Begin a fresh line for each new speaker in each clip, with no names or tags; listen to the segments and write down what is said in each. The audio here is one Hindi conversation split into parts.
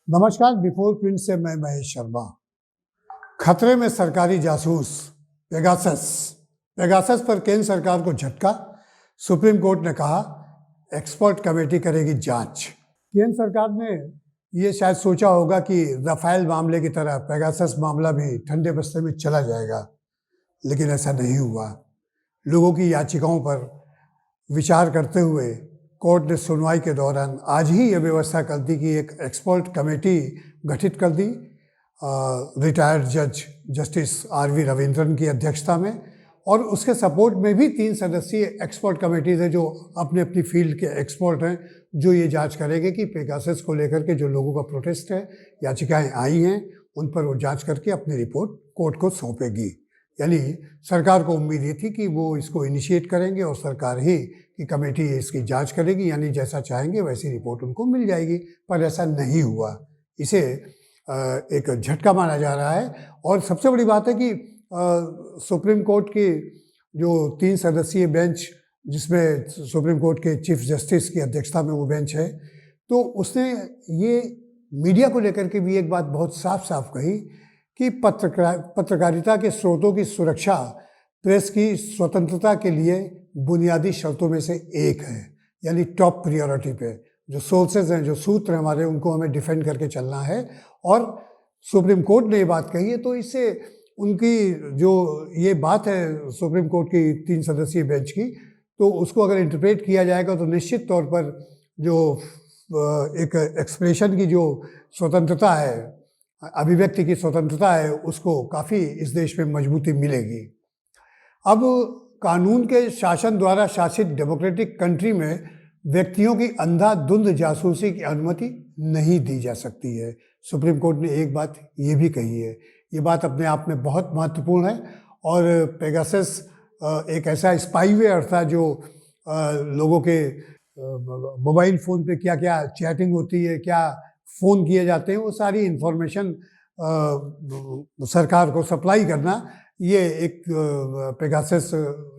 नमस्कार। बिफोर प्रिंट से मैं महेश शर्मा। खतरे में सरकारी जासूस पेगासस। पेगासस पर केंद्र सरकार को झटका। सुप्रीम कोर्ट ने कहा एक्सपर्ट कमेटी करेगी जांच। केंद्र सरकार ने ये शायद सोचा होगा कि राफेल मामले की तरह पेगासस मामला भी ठंडे बस्ते में चला जाएगा, लेकिन ऐसा नहीं हुआ। लोगों की याचिकाओं पर विचार करते हुए कोर्ट ने सुनवाई के दौरान आज ही यह व्यवस्था कर दी कि एक एक्सपर्ट कमेटी गठित कर दी रिटायर्ड जज जस्टिस आर.वी. रविंद्रन की अध्यक्षता में, और उसके सपोर्ट में भी 3 सदस्यीय एक्सपर्ट कमेटीज है जो अपने अपनी फील्ड के एक्सपर्ट हैं, जो ये जांच करेंगे कि पेगासस को लेकर के जो लोगों का प्रोटेस्ट है, याचिकाएं आई हैं, उन पर वो जांच करके अपनी रिपोर्ट कोर्ट को सौंपेगी। यानी सरकार को उम्मीद ये थी कि वो इसको इनिशिएट करेंगे और सरकार ही की कमेटी इसकी जांच करेगी, यानी जैसा चाहेंगे वैसी रिपोर्ट उनको मिल जाएगी, पर ऐसा नहीं हुआ। इसे एक झटका माना जा रहा है। और सबसे बड़ी बात है कि सुप्रीम कोर्ट की जो 3 सदस्यीय बेंच, जिसमें सुप्रीम कोर्ट के चीफ जस्टिस की अध्यक्षता में वो बेंच है, तो उसने ये मीडिया को लेकर के भी एक बात बहुत साफ साफ कही कि पत्रकारिता के स्रोतों की सुरक्षा प्रेस की स्वतंत्रता के लिए बुनियादी शर्तों में से एक है। यानी टॉप प्रायोरिटी पे जो सोर्सेज हैं, जो सूत्र हैं हमारे, उनको हमें डिफेंड करके चलना है। और सुप्रीम कोर्ट ने ये बात कही है, तो इससे उनकी जो ये बात है सुप्रीम कोर्ट की 3 सदस्यीय बेंच की, तो उसको अगर इंटरप्रेट किया जाएगा तो निश्चित तौर पर जो एक एक्सप्रेशन की जो स्वतंत्रता है, अभिव्यक्ति की स्वतंत्रता है, उसको काफ़ी इस देश में मजबूती मिलेगी। अब कानून के शासन द्वारा शासित डेमोक्रेटिक कंट्री में व्यक्तियों की अंधाधुंध जासूसी की अनुमति नहीं दी जा सकती है। सुप्रीम कोर्ट ने एक बात ये भी कही है। ये बात अपने आप में बहुत महत्वपूर्ण है। और पेगासस एक ऐसा स्पाईवेयर था जो लोगों के मोबाइल फ़ोन पे क्या क्या चैटिंग होती है, क्या फ़ोन किए जाते हैं, वो सारी इन्फॉर्मेशन सरकार को सप्लाई करना, ये एक पेगासस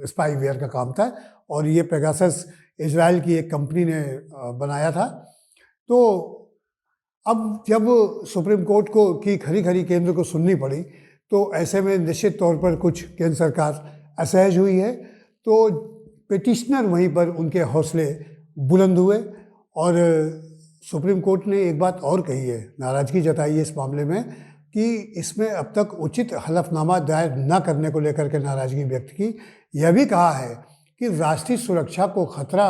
स्पाईवेयर का काम था। और ये पेगासस इजराइल की एक कंपनी ने बनाया था। तो अब जब सुप्रीम कोर्ट को की खरी खरी केंद्र को सुननी पड़ी, तो ऐसे में निश्चित तौर पर कुछ केंद्र सरकार असहज हुई है। तो पिटिशनर वहीं पर उनके हौसले बुलंद हुए और सुप्रीम कोर्ट ने एक बात और कही है, नाराज़गी जताई है इस मामले में, कि इसमें अब तक उचित हलफनामा दायर न करने को लेकर के नाराज़गी व्यक्त की। यह भी कहा है कि राष्ट्रीय सुरक्षा को खतरा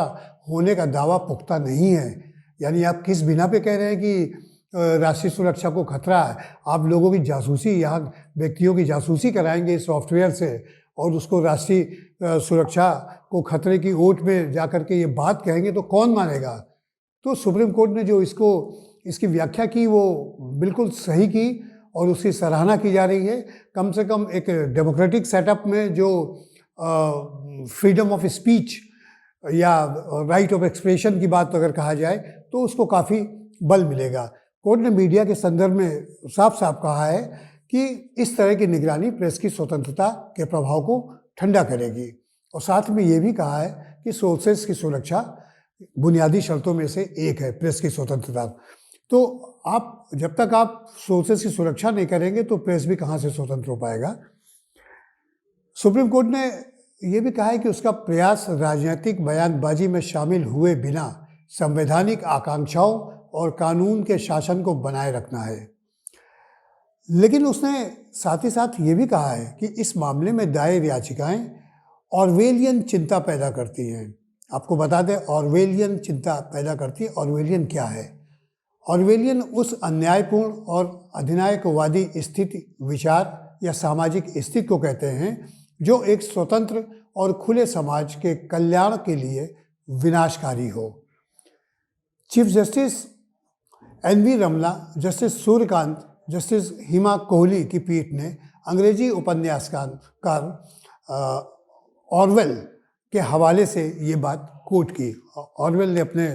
होने का दावा पुख्ता नहीं है। यानी आप किस बिना पे कह रहे हैं कि राष्ट्रीय सुरक्षा को खतरा है? आप लोगों की जासूसी, यहाँ व्यक्तियों की जासूसी कराएंगे इस सॉफ्टवेयर से और उसको राष्ट्रीय सुरक्षा को खतरे की ओट में जा कर के ये बात कहेंगे तो कौन मानेगा? तो सुप्रीम कोर्ट ने जो इसकी व्याख्या की वो बिल्कुल सही की और उसकी सराहना की जा रही है। कम से कम एक डेमोक्रेटिक सेटअप में जो फ्रीडम ऑफ स्पीच या राइट ऑफ एक्सप्रेशन की बात अगर कहा जाए तो उसको काफ़ी बल मिलेगा। कोर्ट ने मीडिया के संदर्भ में साफ साफ कहा है कि इस तरह की निगरानी प्रेस की स्वतंत्रता के प्रभाव को ठंडा करेगी। और साथ में ये भी कहा है कि सोर्सेस की सुरक्षा बुनियादी शर्तों में से एक है, प्रेस की स्वतंत्रता। तो आप जब तक आप सोर्सेस की सुरक्षा नहीं करेंगे तो प्रेस भी कहाँ से स्वतंत्र हो पाएगा। सुप्रीम कोर्ट ने यह भी कहा है कि उसका प्रयास राजनीतिक बयानबाजी में शामिल हुए बिना संवैधानिक आकांक्षाओं और कानून के शासन को बनाए रखना है। लेकिन उसने साथ ही साथ ये भी कहा है कि इस मामले में दायर याचिकाएं ऑरवेलियन चिंता पैदा करती हैं। आपको बता दें, ऑरवेलियन चिंता पैदा करती है। ऑरवेलियन क्या है? ऑरवेलियन उस अन्यायपूर्ण और अधिनायकवादी स्थिति, विचार या सामाजिक स्थिति को कहते हैं जो एक स्वतंत्र और खुले समाज के कल्याण के लिए विनाशकारी हो। Chief justice N V. Ramana, justice Suryakant, justice Hima Kohli की पीठ ने अंग्रेजी उपन्यासकार ऑरवेल के हवाले से ये बात कोट की। ऑरवेल ने अपने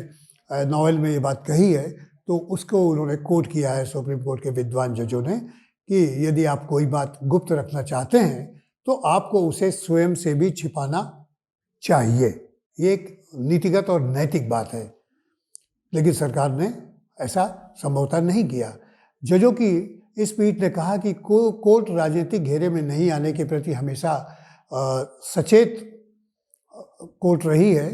नॉवेल में ये बात कही है, तो उसको उन्होंने कोट किया है सुप्रीम कोर्ट के विद्वान जजों ने कि यदि आप कोई बात गुप्त रखना चाहते हैं तो आपको उसे स्वयं से भी छिपाना चाहिए। ये एक नीतिगत और नैतिक बात है। लेकिन सरकार ने ऐसा संभवतः नहीं किया। जजों की इस पीठ ने कहा कि कोर्ट राजनीतिक घेरे में नहीं आने के प्रति हमेशा सचेत कोर्ट रही है,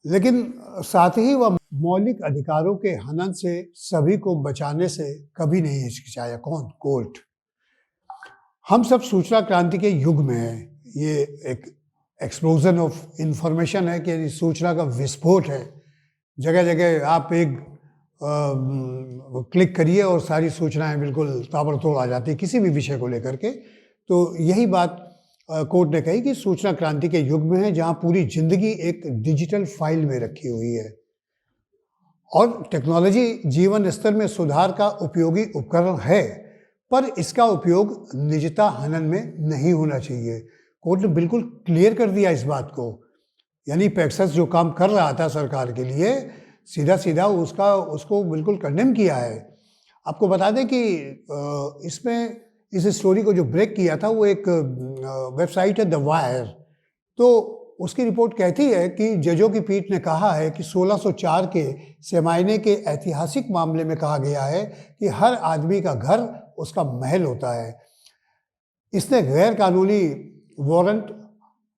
लेकिन साथ ही वह मौलिक अधिकारों के हनन से सभी को बचाने से कभी नहीं हिचकिचाया। कौन? कोर्ट। हम सब सूचना क्रांति के युग में हैं। ये एक एक्सप्लोजन ऑफ इंफॉर्मेशन है कि सूचना का विस्फोट है। जगह जगह आप एक क्लिक करिए और सारी सूचनाएं बिल्कुल ताबड़तोड़ आ जाती है किसी भी विषय को लेकर के। तो यही बात कोर्ट ने कही कि सूचना क्रांति के युग में है, जहां पूरी जिंदगी एक डिजिटल फाइल में रखी हुई है और टेक्नोलॉजी जीवन स्तर में सुधार का उपयोगी उपकरण है, पर इसका उपयोग निजता हनन में नहीं होना चाहिए। कोर्ट ने बिल्कुल क्लियर कर दिया इस बात को। यानी पेगासस जो काम कर रहा था सरकार के लिए, सीधा सीधा उसको बिल्कुल कंडेम किया है। आपको बता दें कि इसमें इस स्टोरी को जो ब्रेक किया था वो एक वेबसाइट है द वायर। तो उसकी रिपोर्ट कहती है कि जजों की पीठ ने कहा है कि 1604 के पैमाने के ऐतिहासिक मामले में कहा गया है कि हर आदमी का घर उसका महल होता है। इसने गैर कानूनी वारंट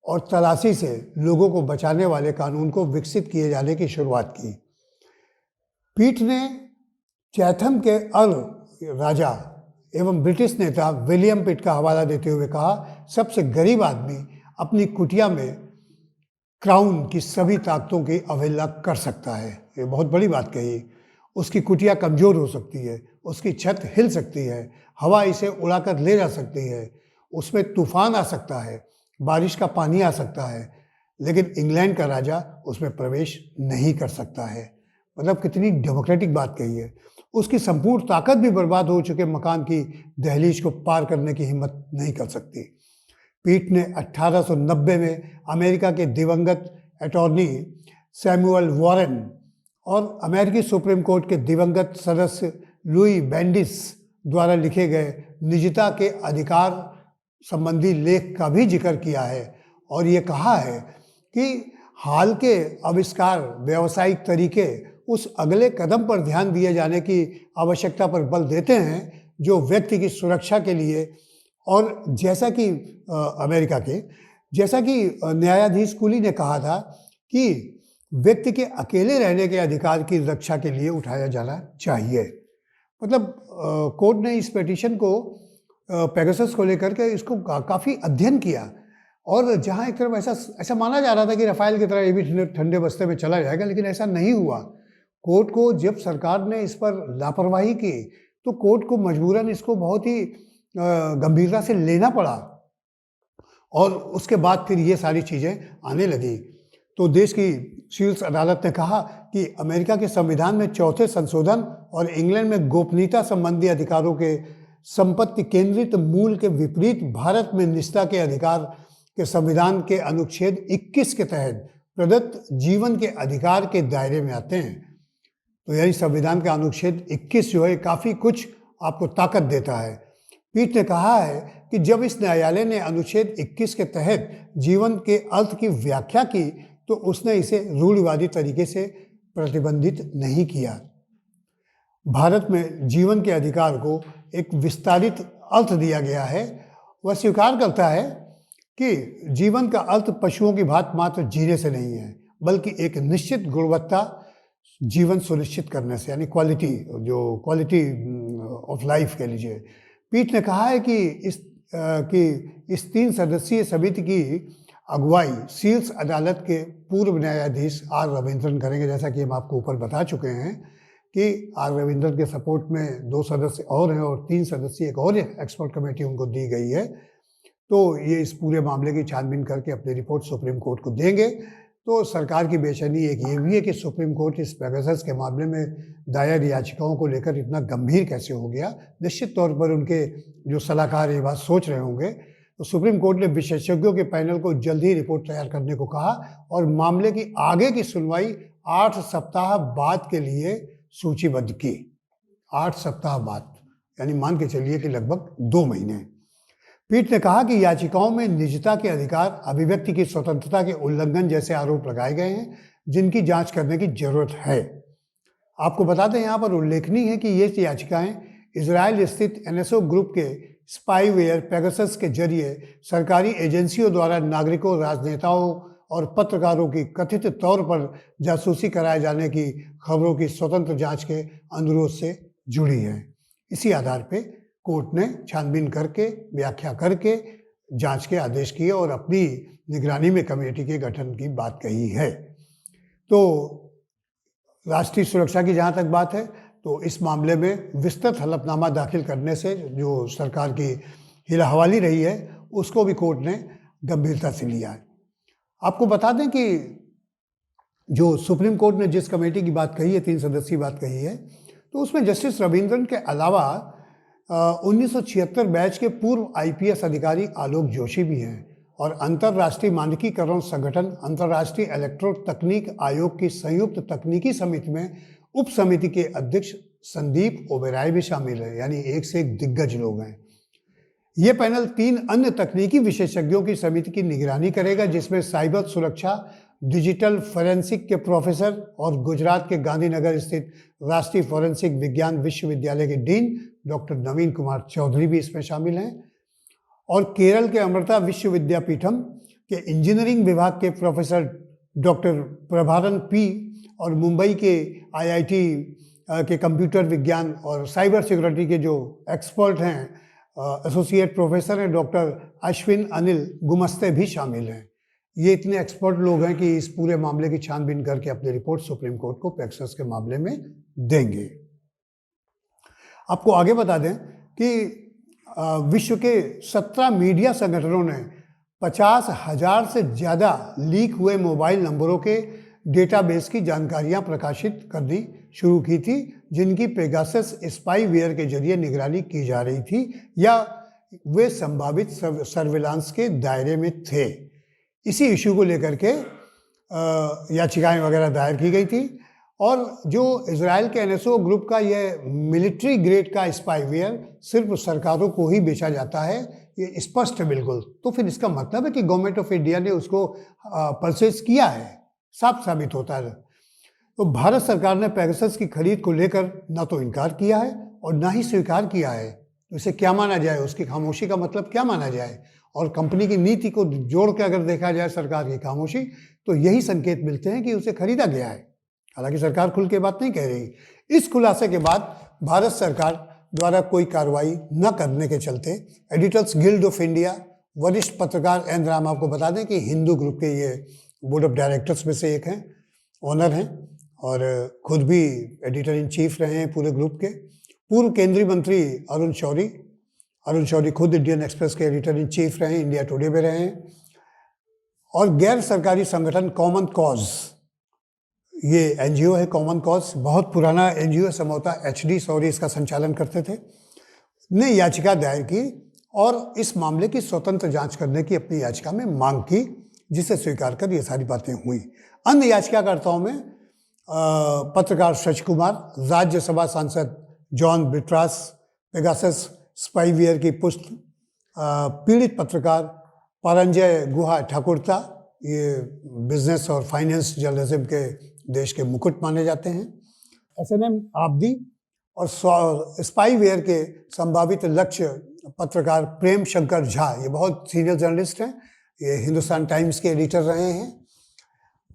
और तलाशी से लोगों को बचाने वाले कानून को विकसित किए जाने की शुरुआत की। पीठ ने चैथम के राजा एवं ब्रिटिश नेता विलियम पिट का हवाला देते हुए कहा, सबसे गरीब आदमी अपनी कुटिया में क्राउन की सभी ताकतों की अवहेलना कर सकता है। ये बहुत बड़ी बात कही। उसकी कुटिया कमज़ोर हो सकती है, उसकी छत हिल सकती है, हवा इसे उड़ाकर ले जा सकती है, उसमें तूफान आ सकता है, बारिश का पानी आ सकता है, लेकिन इंग्लैंड का राजा उसमें प्रवेश नहीं कर सकता है। मतलब कितनी डेमोक्रेटिक बात कही है। उसकी संपूर्ण ताकत भी बर्बाद हो चुके मकान की दहलीज को पार करने की हिम्मत नहीं कर सकती। पीठ ने 1890 में अमेरिका के दिवंगत अटॉर्नी सैमुअल वॉरेन और अमेरिकी सुप्रीम कोर्ट के दिवंगत सदस्य लुई बेंडिस द्वारा लिखे गए निजता के अधिकार संबंधी लेख का भी जिक्र किया है और ये कहा है कि हाल के आविष्कार, व्यावसायिक तरीके उस अगले कदम पर ध्यान दिए जाने की आवश्यकता पर बल देते हैं जो व्यक्ति की सुरक्षा के लिए, और जैसा कि अमेरिका के जैसा कि न्यायाधीश कुली ने कहा था कि व्यक्ति के अकेले रहने के अधिकार की रक्षा के लिए उठाया जाना चाहिए। मतलब कोर्ट ने इस पिटीशन को पेगासस को लेकर के इसको काफ़ी अध्ययन किया और जहाँ एक तरफ ऐसा माना जा रहा था कि राफेल की तरह ये भी ठंडे बस्ते में चला जाएगा, लेकिन ऐसा नहीं हुआ। कोर्ट को जब सरकार ने इस पर लापरवाही की तो कोर्ट को मजबूरन इसको बहुत ही गंभीरता से लेना पड़ा और उसके बाद फिर ये सारी चीज़ें आने लगी। तो देश की शीर्ष अदालत ने कहा कि अमेरिका के संविधान में चौथे संशोधन और इंग्लैंड में गोपनीयता संबंधी अधिकारों के संपत्ति केंद्रित मूल के विपरीत भारत में निजता के अधिकार के संविधान के अनुच्छेद 21 के तहत प्रदत्त जीवन के अधिकार के दायरे में आते हैं। तो यही संविधान का अनुच्छेद 21 जो है काफ़ी कुछ आपको ताकत देता है। पीठ ने कहा है कि जब इस न्यायालय ने अनुच्छेद 21 के तहत जीवन के अर्थ की व्याख्या की तो उसने इसे रूढ़िवादी तरीके से प्रतिबंधित नहीं किया। भारत में जीवन के अधिकार को एक विस्तारित अर्थ दिया गया है। वह स्वीकार करता है कि जीवन का अर्थ पशुओं की भांति मात्र जीने से नहीं है, बल्कि एक निश्चित गुणवत्ता जीवन सुनिश्चित करने से, यानी क्वालिटी ऑफ लाइफ कह लीजिए। पीठ ने कहा है कि इस 3 सदस्यीय समिति की अगुवाई शीर्ष अदालत के पूर्व न्यायाधीश आर रविंद्रन करेंगे। जैसा कि हम आपको ऊपर बता चुके हैं कि आर रविंद्रन के सपोर्ट में 2 सदस्य और हैं और 3 सदस्यीय एक और एक्सपर्ट कमेटी उनको दी गई है। तो ये इस पूरे मामले की छानबीन करके अपनी रिपोर्ट सुप्रीम कोर्ट को देंगे। तो सरकार की बेचैनी एक ये भी है कि सुप्रीम कोर्ट इस पेगासस के मामले में दायर याचिकाओं को लेकर इतना गंभीर कैसे हो गया। निश्चित तौर पर उनके जो सलाहकार ये बात सोच रहे होंगे। तो सुप्रीम कोर्ट ने विशेषज्ञों के पैनल को जल्द ही रिपोर्ट तैयार करने को कहा और मामले की आगे की सुनवाई 8 सप्ताह बाद के लिए सूचीबद्ध की। 8 सप्ताह बाद, यानी मान के चलिए कि लगभग 2 महीने। पीठ ने कहा कि याचिकाओं में निजता के अधिकार, अभिव्यक्ति की स्वतंत्रता के उल्लंघन जैसे आरोप लगाए गए हैं जिनकी जांच करने की जरूरत है। आपको बता दें यहाँ पर उल्लेखनीय है कि ये याचिकाएं इजराइल स्थित एनएसओ ग्रुप के स्पाईवेयर पेगासस के जरिए सरकारी एजेंसियों द्वारा नागरिकों, राजनेताओं और पत्रकारों की कथित तौर पर जासूसी कराए जाने की खबरों की स्वतंत्र जांच के अनुरोध से जुड़ी है। इसी आधार पे कोर्ट ने छानबीन करके, व्याख्या करके जांच के आदेश किए और अपनी निगरानी में कमेटी के गठन की बात कही है। तो राष्ट्रीय सुरक्षा की जहाँ तक बात है तो इस मामले में विस्तृत हलफनामा दाखिल करने से जो सरकार की हिला-हवाली रही है उसको भी कोर्ट ने गंभीरता से लिया है। आपको बता दें कि जो सुप्रीम कोर्ट ने जिस कमेटी की बात कही है, 3 सदस्यीय बात कही है, तो उसमें जस्टिस रविंद्रन के अलावा 1976 बैच के पूर्व आईपीएस अधिकारी आलोक जोशी भी हैं और अंतर्राष्ट्रीय मानकीकरण संगठन अंतर्राष्ट्रीय इलेक्ट्रो तकनीक आयोग की संयुक्त तकनीकी समिति में उप समिति के अध्यक्ष संदीप ओबेराय भी शामिल है, यानी एक से एक दिग्गज लोग हैं। ये पैनल 3 अन्य तकनीकी विशेषज्ञों की समिति की निगरानी करेगा, जिसमें साइबर सुरक्षा, डिजिटल फोरेंसिक के प्रोफेसर और गुजरात के गांधीनगर स्थित राष्ट्रीय फोरेंसिक विज्ञान विश्वविद्यालय के डीन डॉक्टर नवीन कुमार चौधरी भी इसमें शामिल हैं और केरल के अमृता विश्वविद्यापीठम के इंजीनियरिंग विभाग के प्रोफेसर डॉक्टर प्रभारन पी और मुंबई के आईआईटी के कंप्यूटर विज्ञान और साइबर सिक्योरिटी के जो एक्सपर्ट हैं, एसोसिएट प्रोफेसर हैं डॉक्टर अश्विन अनिल गुमस्ते भी शामिल हैं। ये इतने एक्सपर्ट लोग हैं कि इस पूरे मामले की छानबीन करके अपनी रिपोर्ट सुप्रीम कोर्ट को पेगासस के मामले में देंगे। आपको आगे बता दें कि विश्व के 17 मीडिया संगठनों ने 50,000 से ज़्यादा लीक हुए मोबाइल नंबरों के डेटाबेस की जानकारियां प्रकाशित करनी शुरू की थी, जिनकी पेगासस स्पाईवेयर के जरिए निगरानी की जा रही थी या वे संभावित सर्विलांस के दायरे में थे। इसी इशू को लेकर के याचिकाएं वगैरह दायर की गई थी और जो इजराइल के एनएसओ ग्रुप का यह मिलिट्री ग्रेड का स्पाईवेयर सिर्फ सरकारों को ही बेचा जाता है, ये स्पष्ट है बिल्कुल। तो फिर इसका मतलब है कि गवर्नमेंट ऑफ इंडिया ने उसको परचेज किया है, साफ साबित होता है। तो भारत सरकार ने पेगासस की खरीद को लेकर ना तो इनकार किया है और ना ही स्वीकार किया है। तो इसे क्या माना जाए, उसकी खामोशी का मतलब क्या माना जाए? और कंपनी की नीति को जोड़ के अगर देखा जाए सरकार की खामोशी, तो यही संकेत मिलते हैं कि उसे खरीदा गया है। हालांकि सरकार खुल के बात नहीं कह रही। इस खुलासे के बाद भारत सरकार द्वारा कोई कार्रवाई न करने के चलते एडिटर्स गिल्ड ऑफ इंडिया वरिष्ठ पत्रकार एन राम, आपको बता दें कि हिंदू ग्रुप के ये बोर्ड ऑफ डायरेक्टर्स में से एक हैं, ऑनर हैं और खुद भी एडिटर इन चीफ रहे हैं पूरे ग्रुप के। पूर्व केंद्रीय मंत्री अरुण शौरी खुद इंडियन एक्सप्रेस के एडिटर इन चीफ रहे हैं, इंडिया टुडे में रहे हैं। और गैर सरकारी संगठन कॉमन कॉज, ये एनजीओ है कॉमन कॉज, बहुत पुराना एनजीओ, संभवतः एचडी सौरी इसका संचालन करते थे, ने याचिका दायर की और इस मामले की स्वतंत्र जांच करने की अपनी याचिका में मांग की, जिसे स्वीकार कर ये सारी बातें हुई। अन्य याचिकाकर्ताओं में पत्रकार शशि कुमार, राज्यसभा सांसद जॉन ब्रिट्रास, पेगासस स्पाईवेयर की पुष्ट पीड़ित पत्रकार परंजय गुहा ठाकुरता, ये बिजनेस और फाइनेंस जर्नलिज्म के देश के मुकुट माने जाते हैं। एसएनएम आब्दी और स्पाईवेयर के संभावित लक्ष्य पत्रकार प्रेम शंकर झा, ये बहुत सीनियर जर्नलिस्ट हैं, ये हिंदुस्तान टाइम्स के एडिटर रहे हैं।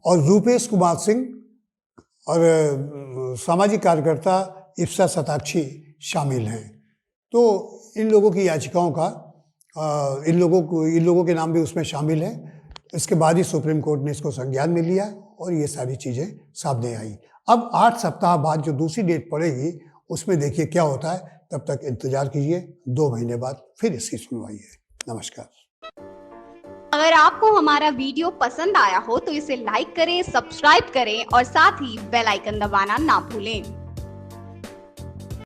और रूपेश कुमार सिंह और सामाजिक कार्यकर्ता इप्सा सताक्षी शामिल हैं। तो इन लोगों की याचिकाओं का इन लोगों के नाम भी उसमें शामिल हैं। इसके बाद ही सुप्रीम कोर्ट ने इसको संज्ञान में लिया और ये सारी चीज़ें सामने आई। अब 8 सप्ताह बाद जो दूसरी डेट पड़ेगी उसमें देखिए क्या होता है। तब तक इंतजार कीजिए, 2 महीने बाद फिर इसकी सुनवाई है। नमस्कार।
अगर आपको हमारा वीडियो पसंद आया हो तो इसे लाइक करें, सब्सक्राइब करें और साथ ही बेल आइकन दबाना ना भूलें।